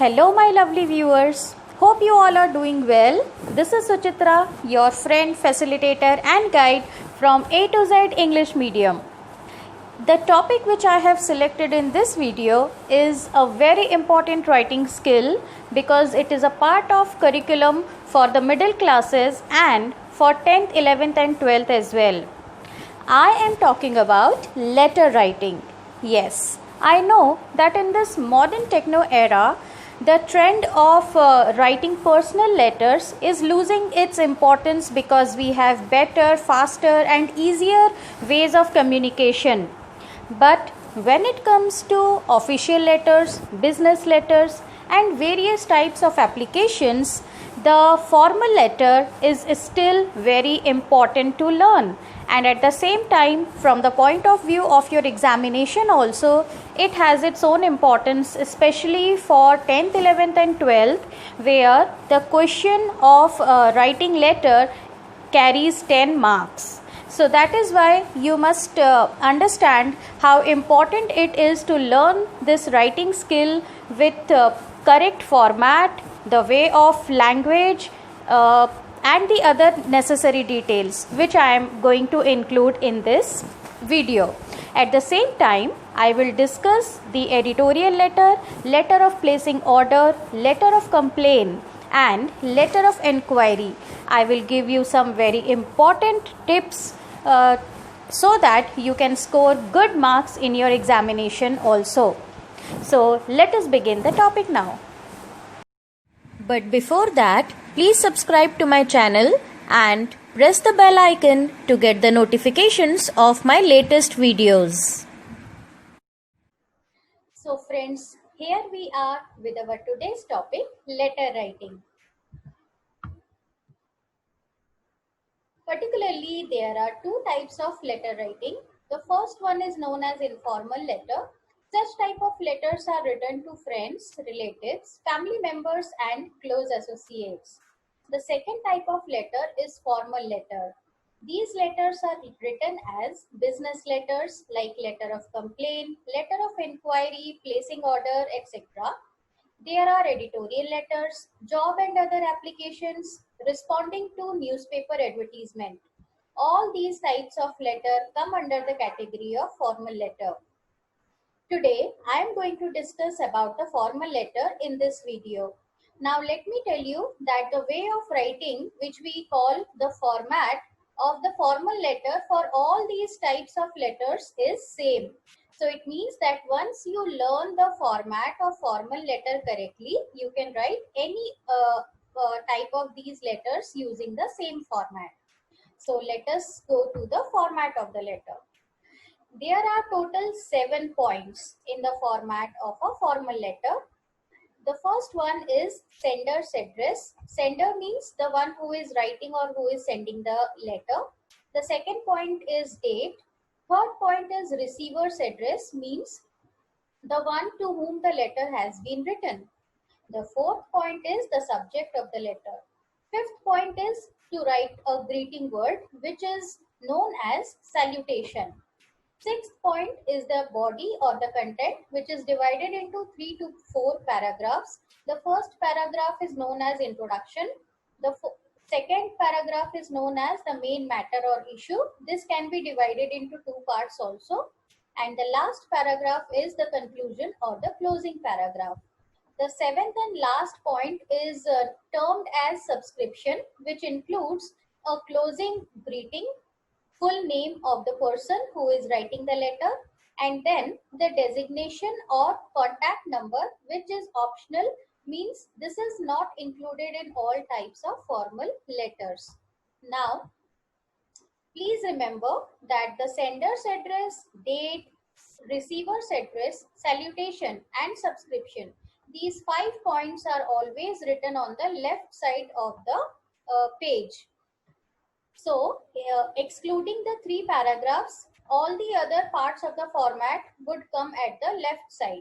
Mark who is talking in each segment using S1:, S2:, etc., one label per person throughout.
S1: Hello, my lovely viewers. Hope you all are doing well. This is Suchitra, your friend, facilitator, and guide from A to Z English Medium. The topic which I have selected in this video is a very important writing skill because it is a part of curriculum for the middle classes and for 10th, 11th, and 12th as well. I am talking about letter writing. Yes, I know that in this modern techno era, the trend of writing personal letters is losing its importance because we have better, faster, and easier ways of communication. But when it comes to official letters, business letters, and various types of applications, the formal letter is still very important to learn. And at the same time, from the point of view of your examination also, it has its own importance, especially for 10th, 11th, and 12th, where the question of writing letter carries 10 marks. So that is why you must understand how important it is to learn this writing skill with correct format, the way of language, and the other necessary details which I am going to include in this video. At the same time, I will discuss the editorial letter, letter of placing order, letter of complaint, and letter of inquiry. I will give you some very important tips so that you can score good marks in your examination also. So let us begin the topic now. But before that, please subscribe to my channel and press the bell icon to get the notifications of my latest videos. So friends, here we are with our today's topic, letter writing. Particularly, there are two types of letter writing. The first one is known as informal letter. Such type of letters are written to friends, relatives, family members, and close associates. The second type of letter is formal letter. These letters are written as business letters like letter of complaint, letter of inquiry, placing order, etc. There are editorial letters, job and other applications, responding to newspaper advertisement. All these types of letter come under the category of formal letter. Today, I am going to discuss about the formal letter in this video. Now, let me tell you that the way of writing, which we call the format of the formal letter for all these types of letters is same. So, it means that once you learn the format of formal letter correctly, you can write any type of these letters using the same format. So, let us go to the format of the letter. There are total 7 points in the format of a formal letter. The first one is sender's address. Sender means the one who is writing or who is sending the letter. The second point is date. Third point is receiver's address, means the one to whom the letter has been written. The fourth point is the subject of the letter. Fifth point is to write a greeting word, which is known as salutation. Sixth point is the body or the content, which is divided into 3 to 4 paragraphs. The first paragraph is known as introduction. The second paragraph is known as the main matter or issue. This can be divided into 2 parts also. And the last paragraph is the conclusion or the closing paragraph. The seventh and last point is termed as subscription, which includes a closing greeting, full name of the person who is writing the letter, and then the designation or contact number, which is optional, means this is not included in all types of formal letters. Now, please remember that the sender's address, date, receiver's address, salutation, and subscription, these 5 points are always written on the left side of the page. So, excluding the 3 paragraphs, all the other parts of the format would come at the left side.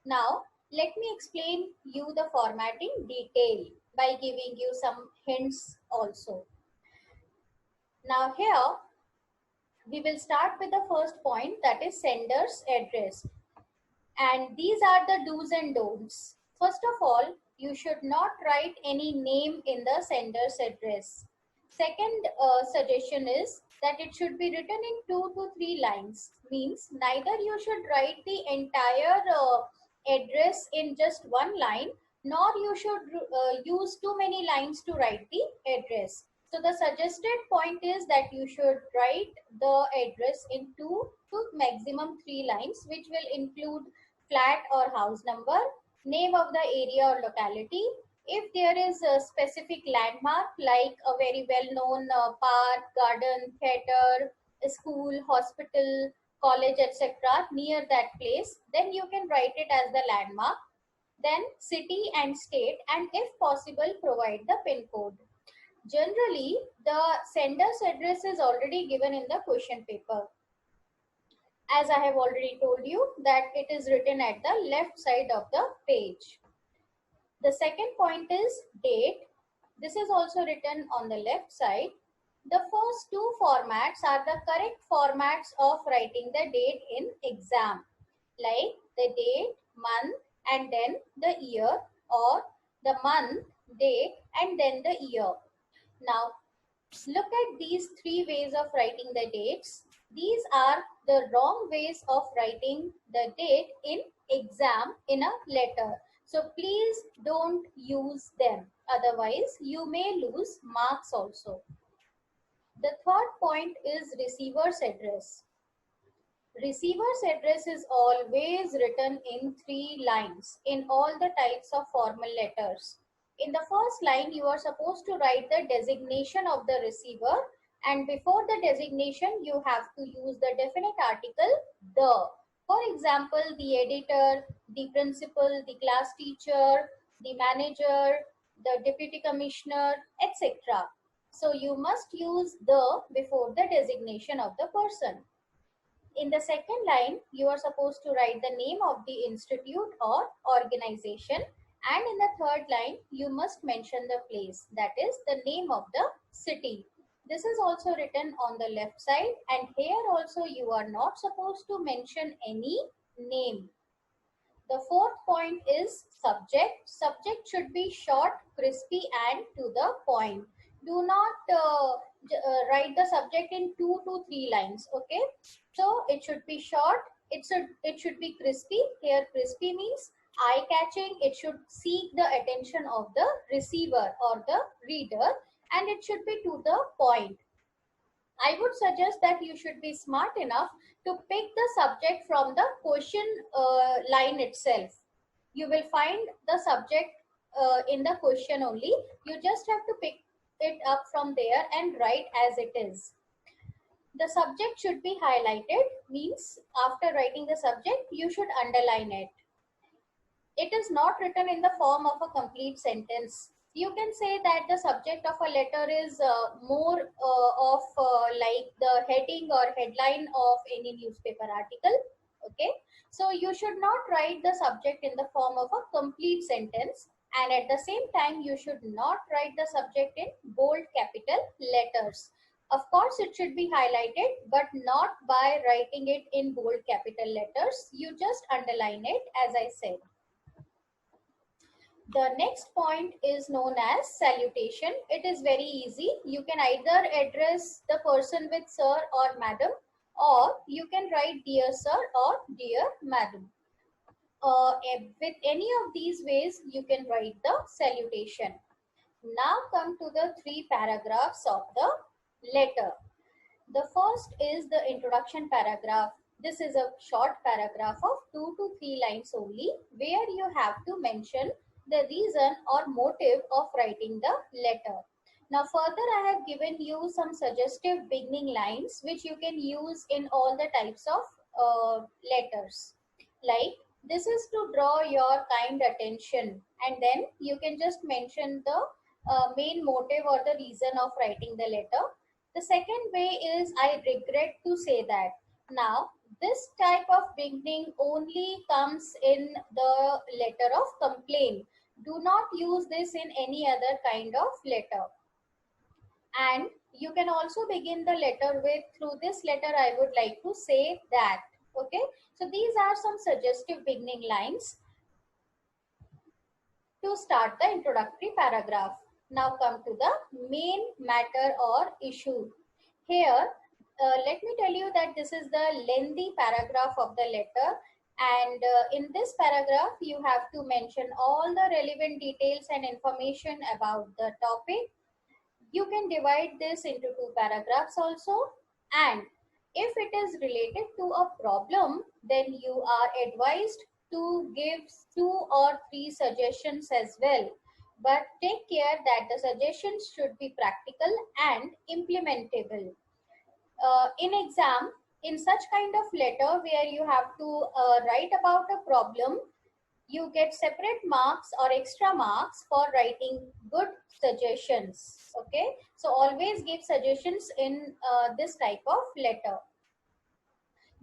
S1: Now, let me explain you the formatting detail by giving you some hints also. Now, here we will start with the first point, that is sender's address. And these are the do's and don'ts. First of all, you should not write any name in the sender's address. Second suggestion is that it should be written in 2 to 3 lines. Means neither you should write the entire address in just one line, nor you should use too many lines to write the address. So the suggested point is that you should write the address in 2 to maximum 3 lines, which will include flat or house number, name of the area or locality. If there is a specific landmark like a very well-known park, garden, theater, school, hospital, college, etc. near that place, then you can write it as the landmark. Then city and state, and if possible, provide the PIN code. Generally, the sender's address is already given in the question paper. As I have already told you that it is written at the left side of the page. The second point is date. This is also written on the left side. The first two formats are the correct formats of writing the date in exam, like the date, month, and then the year, or the month, date, and then the year. Now, look at these three ways of writing the dates. These are the wrong ways of writing the date in exam in a letter. So please don't use them. Otherwise, you may lose marks also. The third point is receiver's address. Receiver's address is always written in 3 lines in all the types of formal letters. In the first line, you are supposed to write the designation of the receiver, and before the designation, you have to use the definite article the. For example, the editor, the principal, the class teacher, the manager, the deputy commissioner, etc. So you must use the before the designation of the person. In the second line, you are supposed to write the name of the institute or organization. And in the third line, you must mention the place, that is the name of the city. This is also written on the left side, and here also you are not supposed to mention any name. The fourth point is subject. Subject should be short, crispy, and to the point. Do not write the subject in 2 to 3 lines. Okay, so it should be short. It should be crispy. Here, crispy means eye-catching. It should seek the attention of the receiver or the reader, and it should be to the point. I would suggest that you should be smart enough to pick the subject from the question line itself. You will find the subject in the question only. You just have to pick it up from there and write as it is. The subject should be highlighted, means after writing the subject, you should underline it. It is not written in the form of a complete sentence. You can say that the subject of a letter is more of like the heading or headline of any newspaper article. Okay, so you should not write the subject in the form of a complete sentence, and at the same time you should not write the subject in bold capital letters. Of course, it should be highlighted, but not by writing it in bold capital letters. You just underline it, as I said. The next point is known as salutation. It is very easy. You can either address the person with sir or madam, or you can write dear sir or dear madam. With any of these ways, you can write the salutation. Now come to the 3 paragraphs of the letter. The first is the introduction paragraph. This is a short paragraph of 2 to 3 lines only, where you have to mention the reason or motive of writing the letter. Now further, I have given you some suggestive beginning lines which you can use in all the types of letters. Like, this is to draw your kind attention, and then you can just mention the main motive or the reason of writing the letter. The second way is, I regret to say that. Now, this type of beginning only comes in the letter of complaint. Do not use this in any other kind of letter. And you can also begin the letter with, through this letter I would like to say that. Okay, so these are some suggestive beginning lines. start the introductory paragraph. Now come to the main matter or issue. Here, let me tell you that this is the lengthy paragraph of the letter, and in this paragraph you have to mention all the relevant details and information about the topic. You can divide this into two paragraphs also, and if it is related to a problem, then you are advised to give 2 or 3 suggestions as well. But take care that the suggestions should be practical and implementable. In exam, in such kind of letter where you have to write about a problem, you get separate marks or extra marks for writing good suggestions. Okay, so always give suggestions in this type of letter.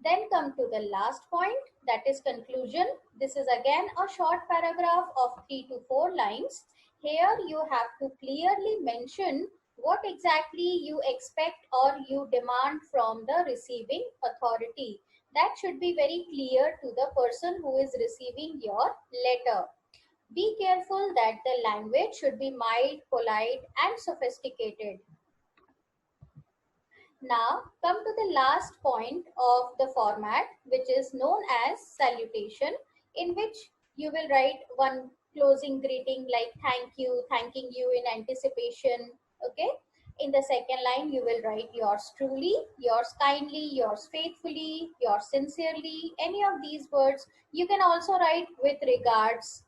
S1: Then come to the last point, that is conclusion. This is again a short paragraph of 3 to 4 lines. Here you have to clearly mention what exactly you expect or you demand from the receiving authority. That should be very clear to the person who is receiving your letter. Be careful that the language should be mild, polite, and sophisticated. Now come to the last point of the format, which is known as salutation, in which you will write one closing greeting like thank you, thanking you in anticipation. Okay. In the second line, you will write yours truly, yours kindly, yours faithfully, yours sincerely, any of these words. You can also write with regards.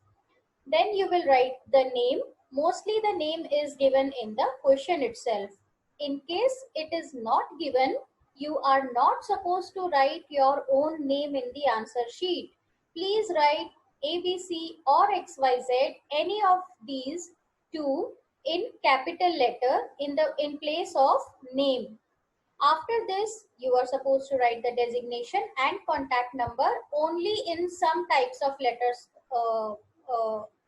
S1: Then you will write the name. Mostly the name is given in the question itself. In case it is not given, you are not supposed to write your own name in the answer sheet. Please write ABC or XYZ, any of these two, in capital letter in place of name. After this, you are supposed to write the designation and contact number only in some types of letters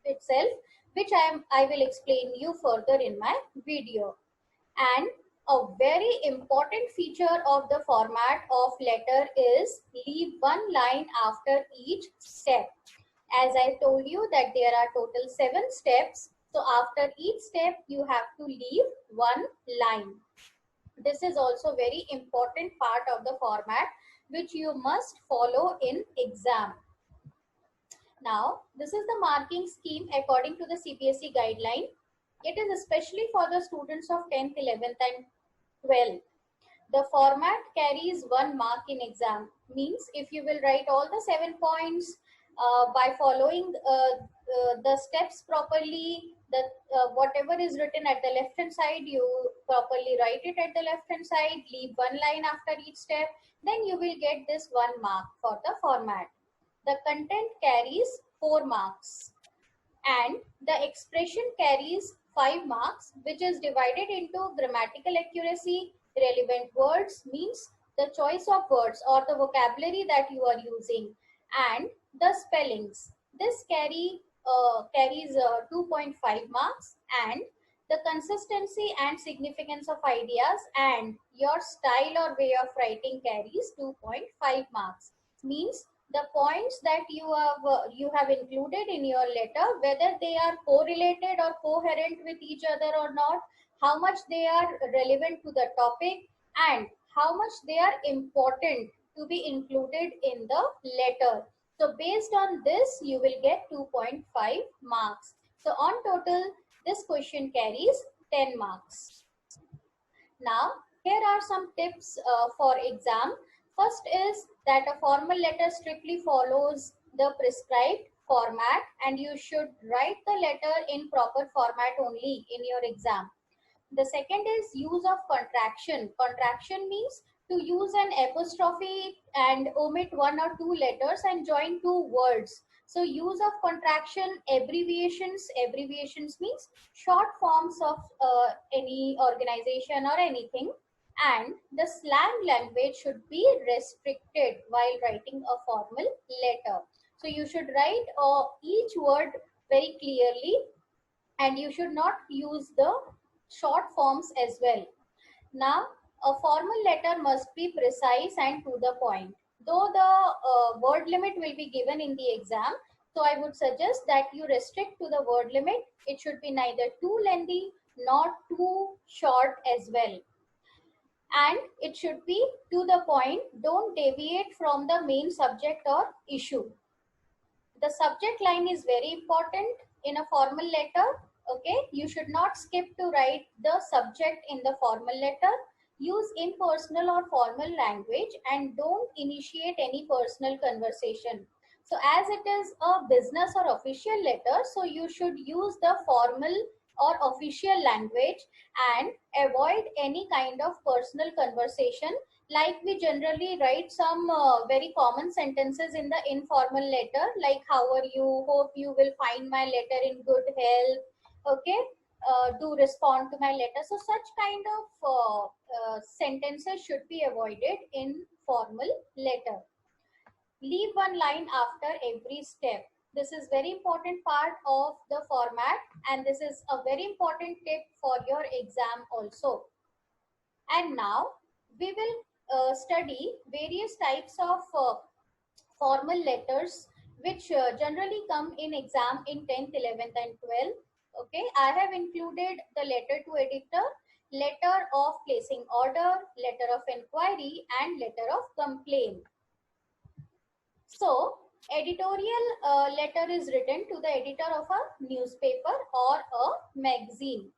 S1: itself, which I will explain you further in my video. And a very important feature of the format of letter is leave one line after each step. As I told you that there are total 7 steps. So after each step, you have to leave one line. This is also very important part of the format which you must follow in exam. Now, this is the marking scheme according to the CBSE guideline. It is especially for the students of 10th, 11th and 12th. The format carries 1 mark in exam. Means if you will write all the 7 points by following the steps properly, whatever is written at the left hand side, you properly write it at the left hand side, leave 1 line after each step, then you will get this 1 mark for the format. The content carries 4 marks and the expression carries 5 marks, which is divided into grammatical accuracy, relevant words, means the choice of words or the vocabulary that you are using, and the spellings. This carries 2.5 marks, and the consistency and significance of ideas and your style or way of writing carries 2.5 marks. Means the points that you have included in your letter, whether they are correlated or coherent with each other or not, how much they are relevant to the topic, and how much they are important to be included in the letter. So based on this, you will get 2.5 marks. So on total, this question carries 10 marks. Now, here are some tips for exam. First is that a formal letter strictly follows the prescribed format, and you should write the letter in proper format only in your exam. The second is use of contraction. Contraction means to use an apostrophe and omit 1 or 2 letters and join 2 words. So use of contraction, abbreviations. Abbreviations means short forms of any organization or anything. And the slang language should be restricted while writing a formal letter. So you should write each word very clearly, and you should not use the short forms as well. Now, a formal letter must be precise and to the point. Though the word limit will be given in the exam, So I would suggest that you restrict to the word limit. It should be neither too lengthy nor too short as well. And it should be to the point. Don't deviate from the main subject or issue. The subject line is very important in a formal letter. Okay, you should not skip to write the subject in the formal letter. Use impersonal or formal language and don't initiate any personal conversation. So as it is a business or official letter, so you should use the formal or official language and avoid any kind of personal conversation. Like we generally write some very common sentences in the informal letter, like how are you, hope you will find my letter in good health, okay, do respond to my letter. So such kind of sentences should be avoided in formal letter. Leave one line after every step. This is very important part of the format, and this is a very important tip for your exam also. And now we will study various types of formal letters which generally come in exam in 10th, 11th and 12th. Okay, I have included the letter to editor, letter of placing order, letter of inquiry and letter of complaint. So editorial letter is written to the editor of a newspaper or a magazine.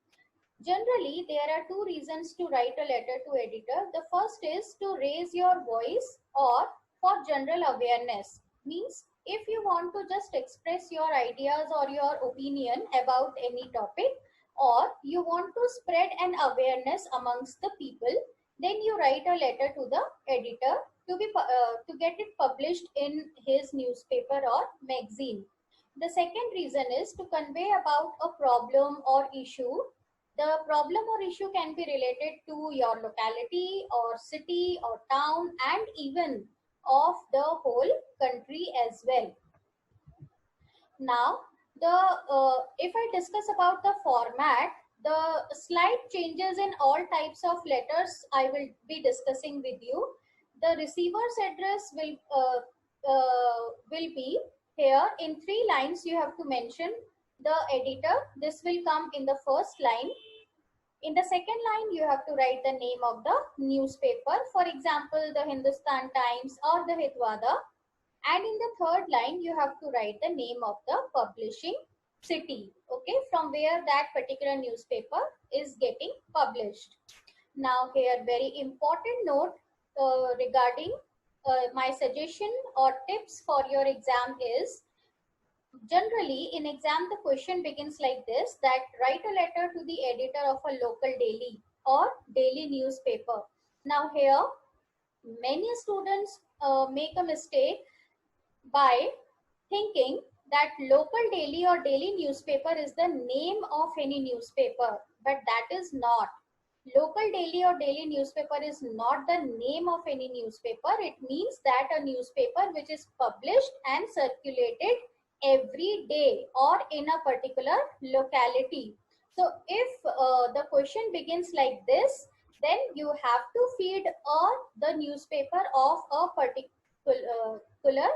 S1: Generally, there are two reasons to write a letter to editor. The first is to raise your voice or for general awareness. Means if you want to just express your ideas or your opinion about any topic, or you want to spread an awareness amongst the people, then you write a letter to the editor to get it published in his newspaper or magazine. The second reason is to convey about a problem or issue. The problem or issue can be related to your locality or city or town and even of the whole country as well. Now, if I discuss about the format, the slight changes in all types of letters I will be discussing with you. The receiver's address will be here in 3 lines. You have to mention the editor. This will come in the first line. In the second line, you have to write the name of the newspaper. For example, the Hindustan Times or the Hitwada. And in the third line, you have to write the name of the publishing city, okay, from where that particular newspaper is getting published. Now here, very important note regarding my suggestion or tips for your exam is, generally in exam the question begins like this, that write a letter to the editor of a local daily or daily newspaper. Now here many students make a mistake by thinking that local daily or daily newspaper is the name of any newspaper, but that is not. Local daily or daily newspaper is not the name of any newspaper. It means that a newspaper which is published and circulated every day or in a particular locality. So if the question begins like this, then you have to feed the newspaper of a particular,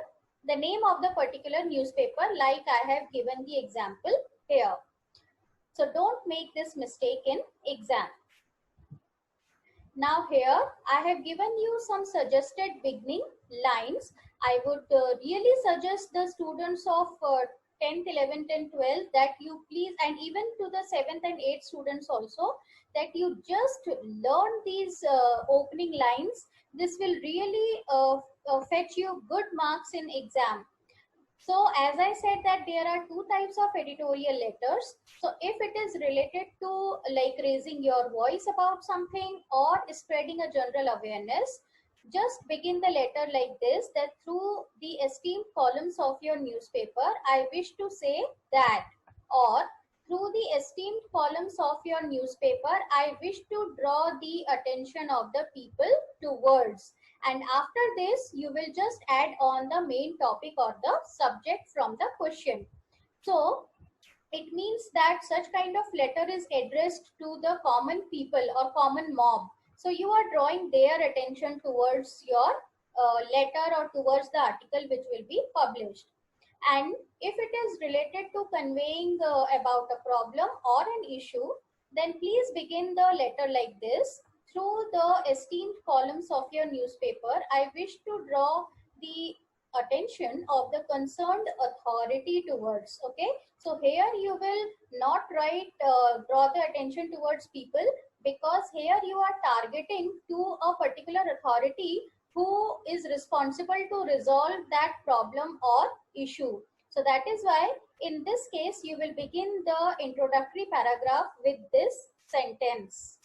S1: the name of the particular newspaper, like I have given the example here. So don't make this mistake in exam. Now here I have given you some suggested beginning lines. I would really suggest the students of 10th, 11th and 12th that you please, and even to the 7th and 8th students also, that you just learn these opening lines. This will really fetch you good marks in exam. So as I said that there are 2 types of editorial letters. So if it is related to like raising your voice about something or spreading a general awareness, just begin the letter like this, that through the esteemed columns of your newspaper, I wish to say that, or through the esteemed columns of your newspaper, I wish to draw the attention of the people towards. And after this, you will just add on the main topic or the subject from the question. So it means that such kind of letter is addressed to the common people or common mob. So you are drawing their attention towards your letter or towards the article which will be published. And if it is related to conveying about a problem or an issue, then please begin the letter like this. Through the esteemed columns of your newspaper, I wish to draw the attention of the concerned authority towards. Okay, so here you will not write draw the attention towards people, because here you are targeting to a particular authority who is responsible to resolve that problem or issue. So that is why in this case you will begin the introductory paragraph with this sentence.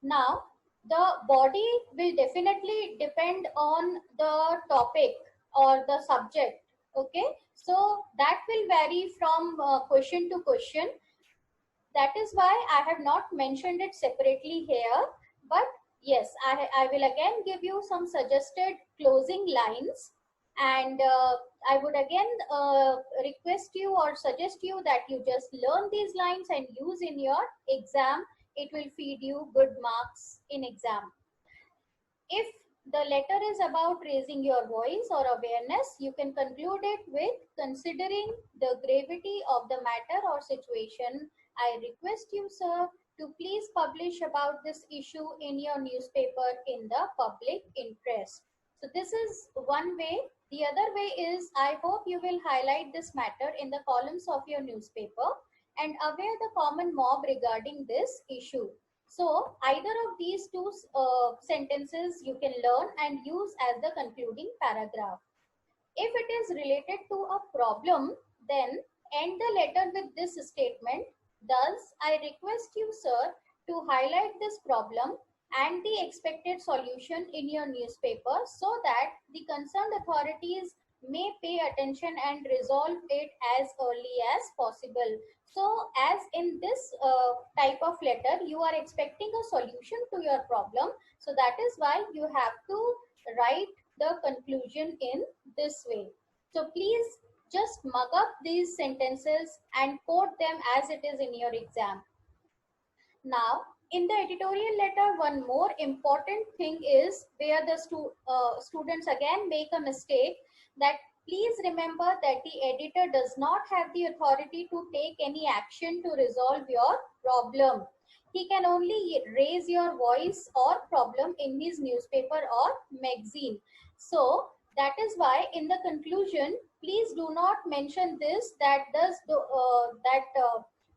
S1: Now, the body will definitely depend on the topic or the subject. Okay, so that will vary from question to question. That is why I have not mentioned it separately here. But yes, I will again give you some suggested closing lines. And I would again request you or suggest you that you just learn these lines and use in your exam. It will feed you good marks in exam. If the letter is about raising your voice or awareness, you can conclude it with, considering the gravity of the matter or situation, I request you, sir, to please publish about this issue in your newspaper in the public interest. So this is one way. The other way is, I hope you will highlight this matter in the columns of your newspaper and aware the common mob regarding this issue. So either of these two sentences you can learn and use as the concluding paragraph. If it is related to a problem, then end the letter with this statement. Thus, I request you, sir, to highlight this problem and the expected solution in your newspaper so that the concerned authorities may pay attention and resolve it as early as possible. So as in this type of letter, you are expecting a solution to your problem. So that is why you have to write the conclusion in this way. So please just mug up these sentences and quote them as it is in your exam. Now, in the editorial letter, one more important thing is where the students again make a mistake, that please remember that the editor does not have the authority to take any action to resolve your problem. He can only raise your voice or problem in his newspaper or magazine. So that is why in the conclusion, please do not mention this, that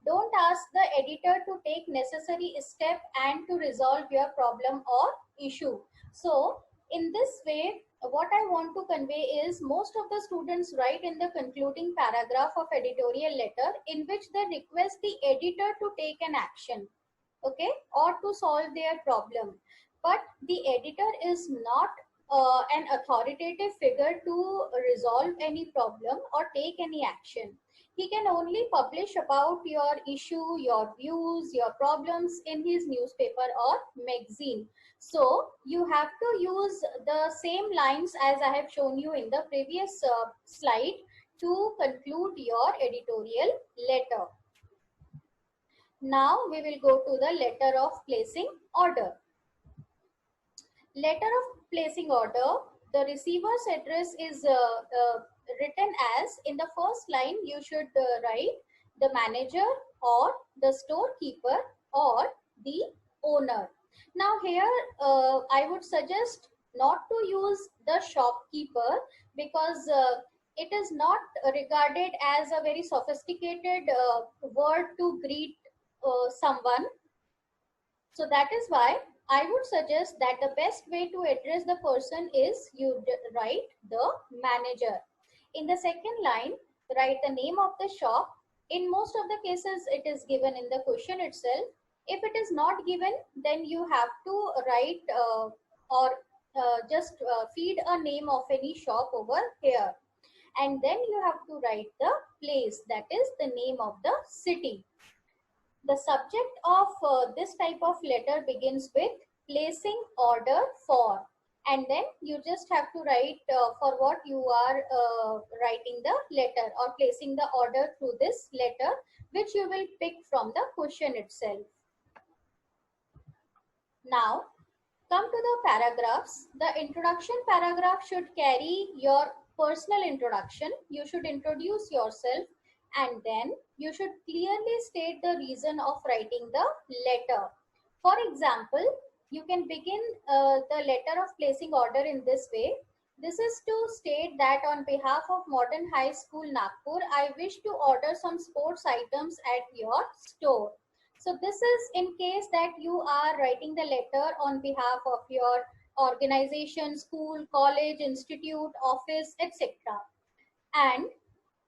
S1: don't ask the editor to take necessary step and to resolve your problem or issue. So in this way, what I want to convey is, most of the students write in the concluding paragraph of editorial letter in which they request the editor to take an action, okay, or to solve their problem. But the editor is not an authoritative figure to resolve any problem or take any action. He can only publish about your issue, your views, your problems in his newspaper or magazine. So you have to use the same lines as I have shown you in the previous slide to conclude your editorial letter. Now we will go to the letter of placing order. Letter of placing order, the receiver's address is written as, in the first line you should write the manager or the storekeeper or the owner. Now here I would suggest not to use the shopkeeper, because it is not regarded as a very sophisticated word to greet someone. So that is why I would suggest that the best way to address the person is you write the manager. In the second line, write the name of the shop. In most of the cases, it is given in the question itself. If it is not given, then you have to write or just feed a name of any shop over here. And then you have to write the place, that is the name of the city. The subject of this type of letter begins with placing order for, and then you just have to write for what you are writing the letter or placing the order through this letter, which you will pick from the question itself. Now come to the paragraphs. The introduction paragraph should carry your personal introduction. You should introduce yourself, and then you should clearly state the reason of writing the letter. For example, you can begin the letter of placing order in this way. This is to state that on behalf of Modern High School Nagpur, I wish to order some sports items at your store. So this is in case that you are writing the letter on behalf of your organization, school, college, institute, office, etc. And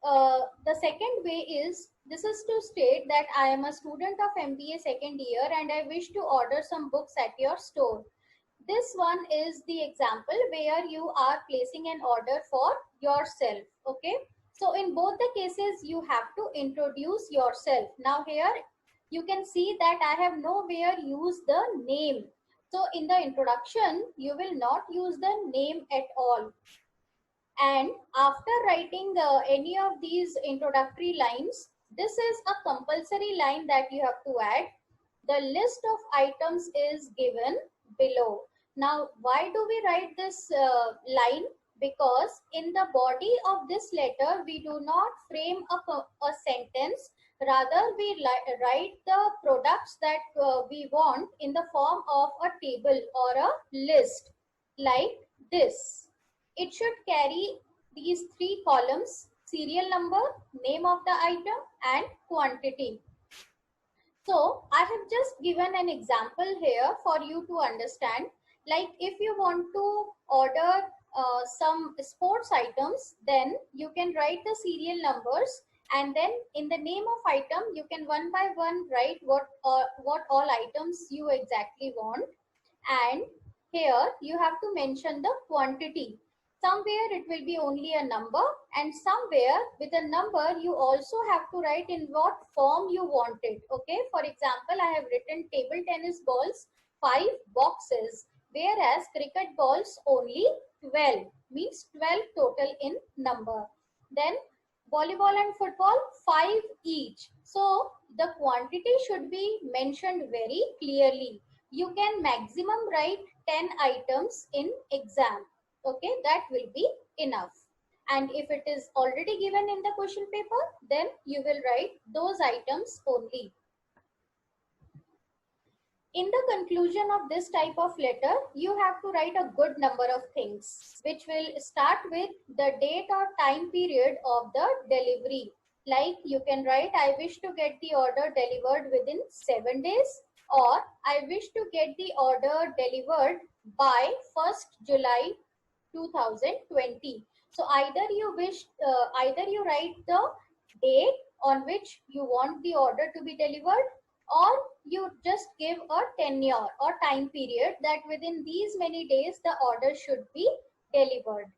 S1: the second way is, this is to state that I am a student of MBA second year and I wish to order some books at your store. This one is the example where you are placing an order for yourself. Okay, so in both the cases you have to introduce yourself. Now here you can see that I have nowhere used the name. So in the introduction you will not use the name at all. And after writing any of these introductory lines, this is a compulsory line that you have to add. The list of items is given below. Now, why do we write this line? Because in the body of this letter, we do not frame a sentence. Rather, we write the products that we want in the form of a table or a list like this. It should carry these three columns: serial number, name of the item, and quantity. So I have just given an example here for you to understand. Like if you want to order some sports items, then you can write the serial numbers, and then in the name of item you can one by one write what all items you exactly want. And here you have to mention the quantity. Somewhere it will be only a number, and somewhere with a number you also have to write in what form you want it. Okay, for example, I have written table tennis balls 5 boxes, whereas cricket balls only 12, means 12 total in number. Then volleyball and football 5 each. So the quantity should be mentioned very clearly. You can maximum write 10 items in exam. Okay, that will be enough. And if it is already given in the question paper, then you will write those items only. In the conclusion of this type of letter, you have to write a good number of things, which will start with the date or time period of the delivery. Like you can write, I wish to get the order delivered within 7 days, or I wish to get the order delivered by 1st July 2020. So either you write the date on which you want the order to be delivered, or you just give a tenure or time period that within these many days the order should be delivered.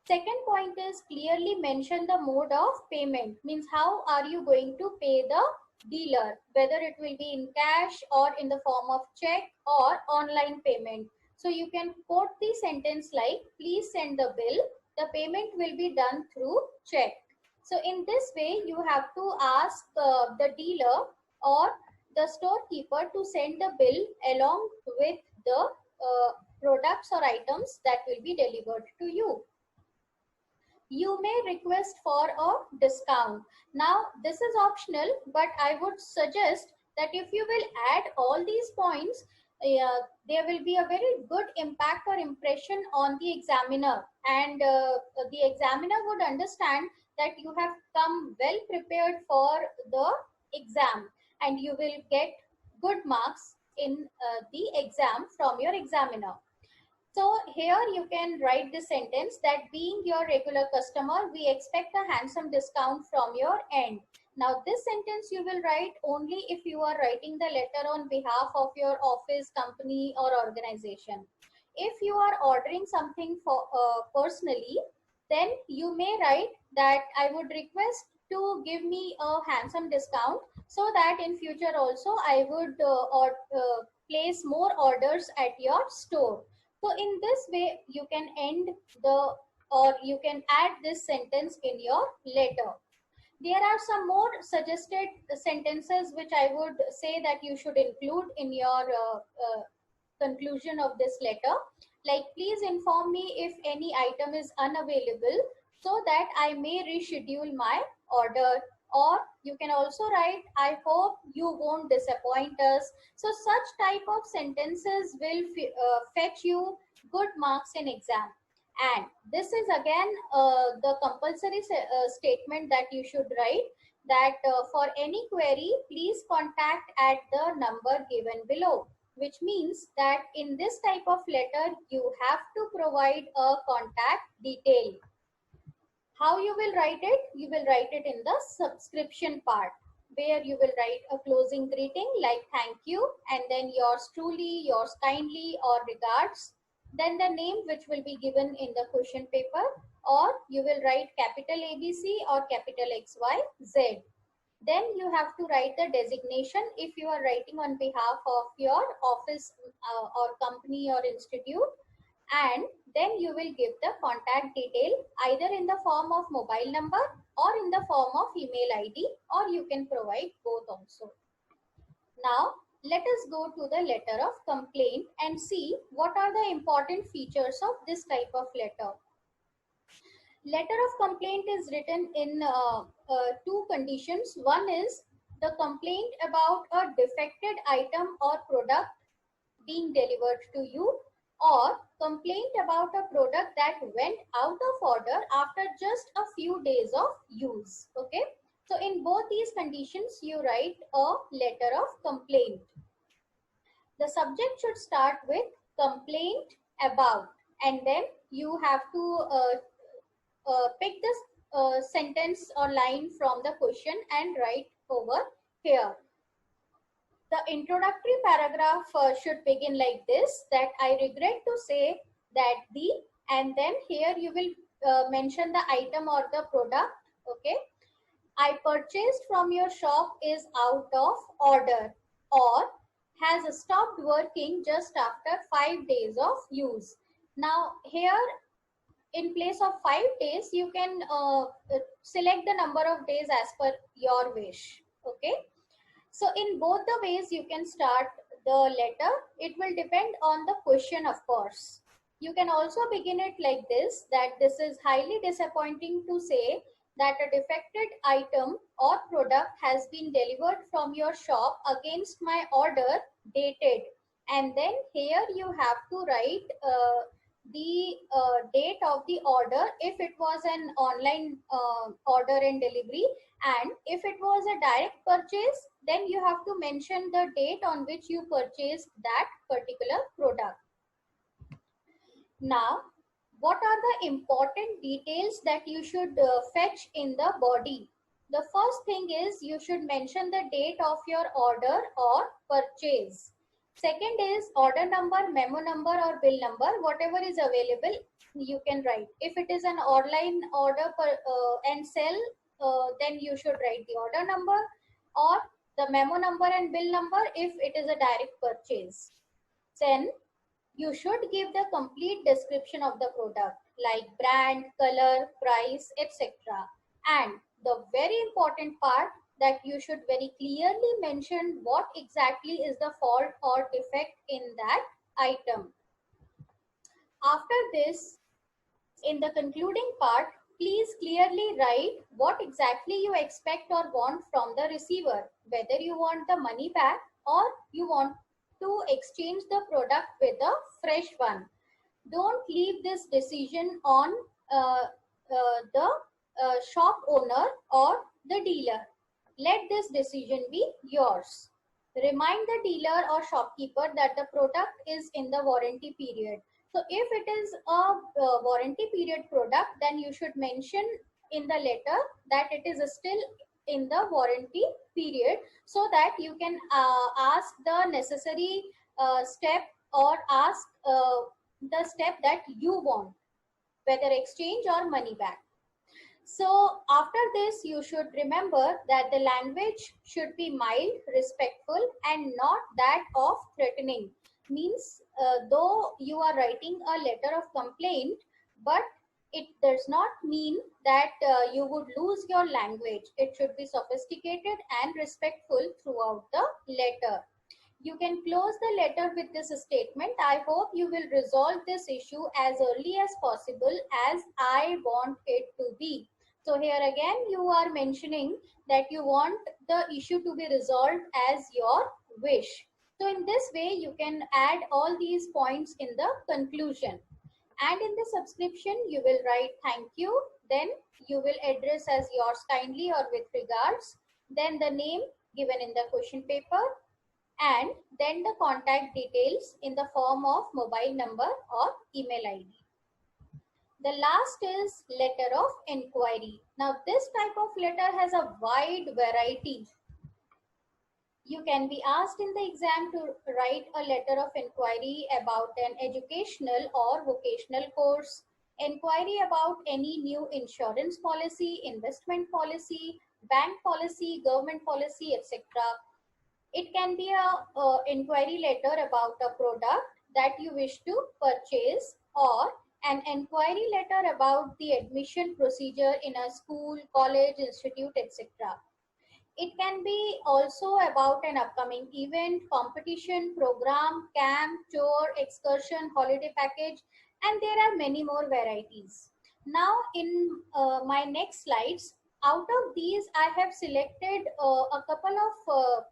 S1: Second point is, clearly mention the mode of payment. Means how are you going to pay the dealer, whether it will be in cash or in the form of check or online payment. So you can quote the sentence like, please send the bill, the payment will be done through check. So in this way, you have to ask the dealer or the storekeeper to send the bill along with the products or items that will be delivered to you. You may request for a discount. Now, this is optional, but I would suggest that if you will add all these points, there will be a very good impact or impression on the examiner, and the examiner would understand that you have come well prepared for the exam, and you will get good marks in the exam from your examiner. So here you can write this sentence that being your regular customer, we expect a handsome discount from your end. Now this sentence you will write only if you are writing the letter on behalf of your office, company or organization. If you are ordering something for personally, then you may write that I would request to give me a handsome discount so that in future also I would place more orders at your store. So in this way you can end or you can add this sentence in your letter. There are some more suggested sentences which I would say that you should include in your conclusion of this letter. like please inform me if any item is unavailable so that I may reschedule my order. Or you can also write, I hope you won't disappoint us. So such type of sentences will fetch you good marks in exam. And this is again the compulsory statement that you should write, that for any query please contact at the number given below, which means that in this type of letter you have to provide a contact detail. How you will write it? You will write it in the subscription part, where you will write a closing greeting like thank you, and then yours truly, yours kindly, or regards. Then the name which will be given in the question paper, or you will write capital ABC or capital XYZ. Then you have to write the designation if you are writing on behalf of your office or company or institute. And then you will give the contact detail either in the form of mobile number or in the form of email ID, or you can provide both also. Now let us go to the letter of complaint and see what are the important features of this type of letter. Letter of complaint is written in two conditions. One is the complaint about a defected item or product being delivered to you, or complaint about a product that went out of order after just a few days of use. Okay, so in both these conditions you write a letter of complaint. The subject should start with complaint about, and then you have to pick this sentence or line from the question and write over here. The introductory paragraph should begin like this, that I regret to say that the, and then here you will mention the item or the product. Okay, I purchased from your shop is out of order or has stopped working just after 5 days of use. Now here in place of 5 days you can select the number of days as per your wish. Okay, so in both the ways you can start the letter. It will depend on the question, of course. You can also begin it like this, that this is highly disappointing to say that a defected item or product has been delivered from your shop against my order dated. And then here you have to write the date of the order if it was an online order and delivery, and if it was a direct purchase then you have to mention the date on which you purchased that particular product. Now what are the important details that you should fetch in the body? The first thing is you should mention the date of your order or purchase. Second is order number, memo number or bill number, whatever is available you can write. If it is an online order and sell, then you should write the order number or the memo number and bill number if it is a direct purchase. Then you should give the complete description of the product like brand, color, price, etc. And the very important part, that you should very clearly mention what exactly is the fault or defect in that item. After this, in the concluding part, please clearly write what exactly you expect or want from the receiver, whether you want the money back or you want to exchange the product with a fresh one. Don't leave this decision on the shop owner or the dealer. Let this decision be yours. Remind the dealer or shopkeeper that the product is in the warranty period. So if it is a warranty period product, then you should mention in the letter that it is still in the warranty period, so that you can ask the necessary step or ask the step that you want, whether exchange or money back. So after this, you should remember that the language should be mild, respectful, and not that of threatening. Means though you are writing a letter of complaint, but it does not mean that you would lose your language. It should be sophisticated and respectful throughout the letter. You can close the letter with this statement: I hope you will resolve this issue as early as possible as I want it to be. So here again you are mentioning that you want the issue to be resolved as your wish. So in this way you can add all these points in the conclusion. And in the subscription you will write thank you, then you will address as yours kindly or with regards, then the name given in the question paper, and then the contact details in the form of mobile number or email ID. The last is letter of inquiry. Now this type of letter has a wide variety. You can be asked in the exam to write a letter of inquiry about an educational or vocational course, inquiry about any new insurance policy, investment policy, bank policy, government policy, etc. It can be a inquiry letter about a product that you wish to purchase, or an inquiry letter about the admission procedure in a school, college, institute, etc. It can be also about an upcoming event, competition, program, camp, tour, excursion, holiday package, and there are many more varieties. Now in my next slides, out of these I have selected a couple of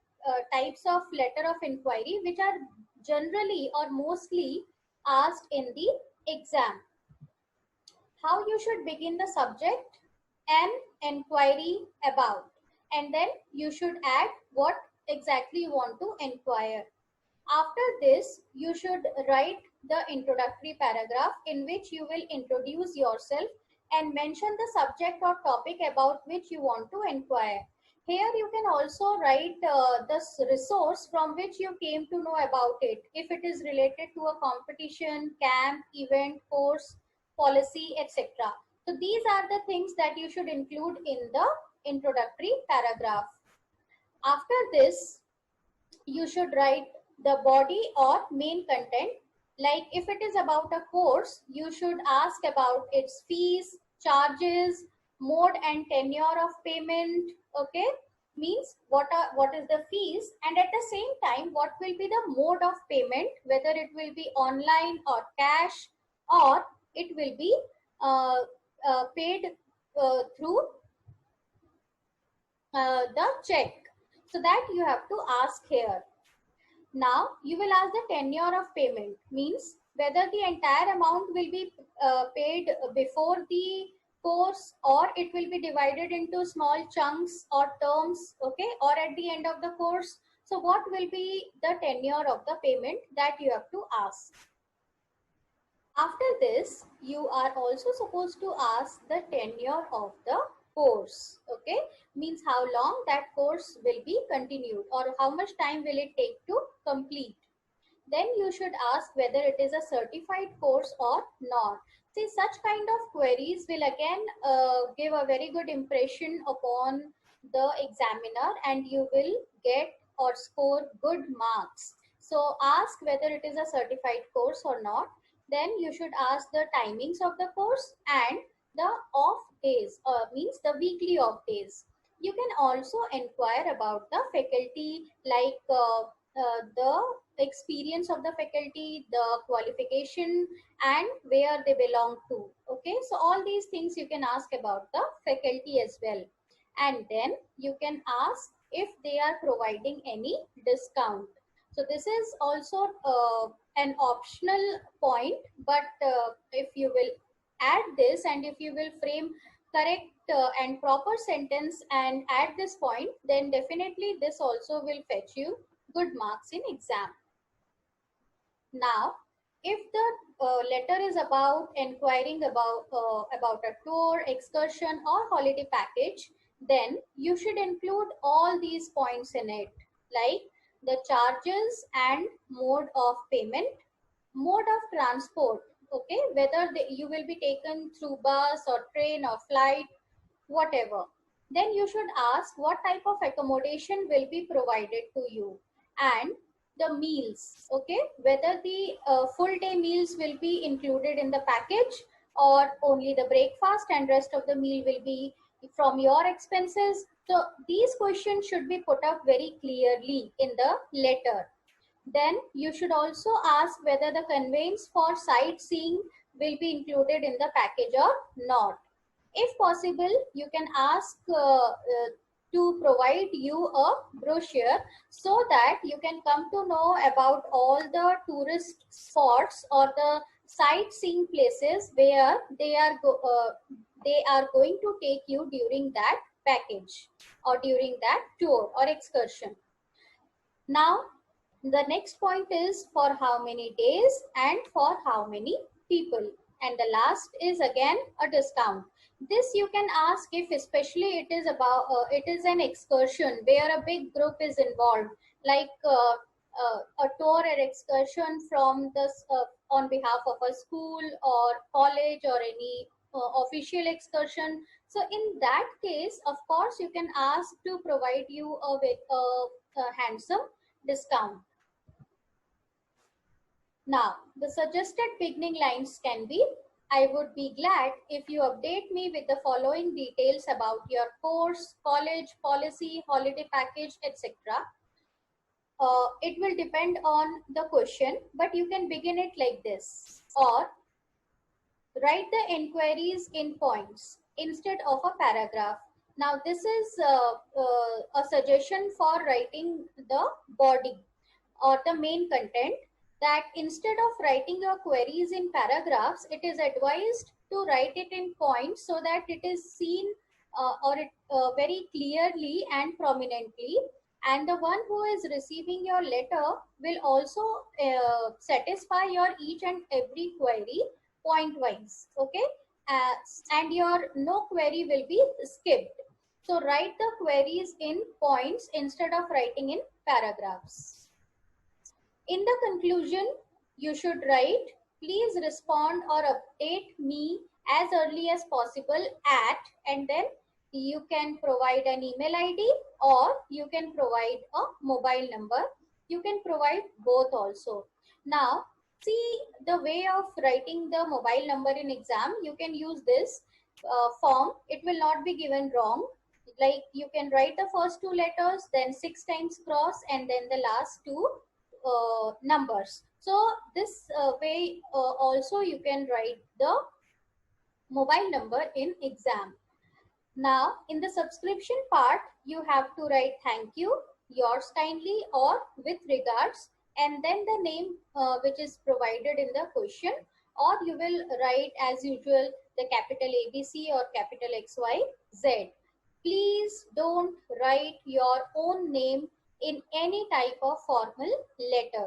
S1: types of letter of inquiry which are generally or mostly asked in the exam. How you should begin the subject: an inquiry about, and then you should add what exactly you want to inquire. After this you should write the introductory paragraph in which you will introduce yourself and mention the subject or topic about which you want to inquire. Here you can also write this resource from which you came to know about it, if it is related to a competition, camp, event, course, policy, etc. So these are the things that you should include in the introductory paragraph. After this, you should write the body or main content. Like if it is about a course, you should ask about its fees, charges, mode and tenure of payment. Okay, means what is the fees, and at the same time what will be the mode of payment, whether it will be online or cash, or it will be paid through the check. So that you have to ask here. Now you will ask the tenure of payment, means whether the entire amount will be paid before the course, or it will be divided into small chunks or terms, okay, or at the end of the course. So what will be the tenure of the payment, that you have to ask. After this, you are also supposed to ask the tenure of the course, okay, means how long that course will be continued or how much time will it take to complete. Then you should ask whether it is a certified course or not. See, such kind of queries will again give a very good impression upon the examiner, and you will get or score good marks. So ask whether it is a certified course or not. Then you should ask the timings of the course and the off days, means the weekly off days. You can also inquire about the faculty, like the experience of the faculty, the qualification, and where they belong to. Okay, so all these things you can ask about the faculty as well. And then you can ask if they are providing any discount. So this is also an optional point, but if you will add this, and if you will frame correct and proper sentence and add this point, then definitely this also will fetch you good marks in exam. Now, if the letter is about inquiring about a tour, excursion, or holiday package, then you should include all these points in it, like the charges and mode of payment, mode of transport, okay, whether you will be taken through bus or train or flight, whatever. Then you should ask what type of accommodation will be provided to you, and the meals, okay, whether the full day meals will be included in the package, or only the breakfast and rest of the meal will be from your expenses. So these questions should be put up very clearly in the letter. Then you should also ask whether the conveyance for sightseeing will be included in the package or not. If possible, you can ask to provide you a brochure so that you can come to know about all the tourist spots or the sightseeing places where they are going to take you during that package or during that tour or excursion. Now, the next point is for how many days and for how many people. And the last is again a discount. This you can ask if especially it is an excursion where a big group is involved, like a tour or excursion from on behalf of a school or college or any official excursion. So in that case, of course, you can ask to provide you a handsome discount. Now, the suggested beginning lines can be, I would be glad if you update me with the following details about your course, college, policy, holiday package, etc. It will depend on the question, but you can begin it like this. Or write the inquiries in points instead of a paragraph. Now, this is a suggestion for writing the body or the main content, that instead of writing your queries in paragraphs, it is advised to write it in points so that it is seen very clearly and prominently. And the one who is receiving your letter will also satisfy your each and every query point wise. Okay. And your no query will be skipped. So write the queries in points instead of writing in paragraphs. In the conclusion, you should write, please respond or update me as early as possible at, and then you can provide an email ID or you can provide a mobile number. You can provide both also. Now, see the way of writing the mobile number in exam. You can use this form. It will not be given wrong. Like you can write the first two letters, then 6 times cross, and then the last two numbers. So this way also you can write the mobile number in exam. Now in the subscription part, you have to write thank you, yours kindly, or with regards, and then the name which is provided in the question, or you will write as usual the capital ABC or capital XYZ. Please don't write your own name in any type of formal letter.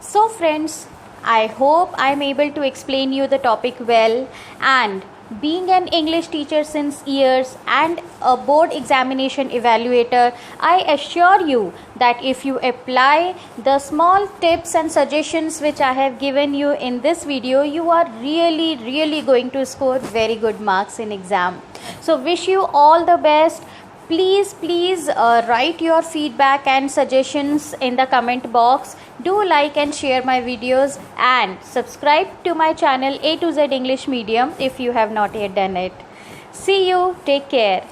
S2: So friends, I hope I am able to explain you the topic well, and being an English teacher since years and a board examination evaluator, I assure you that if you apply the small tips and suggestions which I have given you in this video, you are really going to score very good marks in exam. So wish you all the best. Please write your feedback and suggestions in the comment box. Do like and share my videos and subscribe to my channel A to Z English Medium if you have not yet done it. See you. Take care.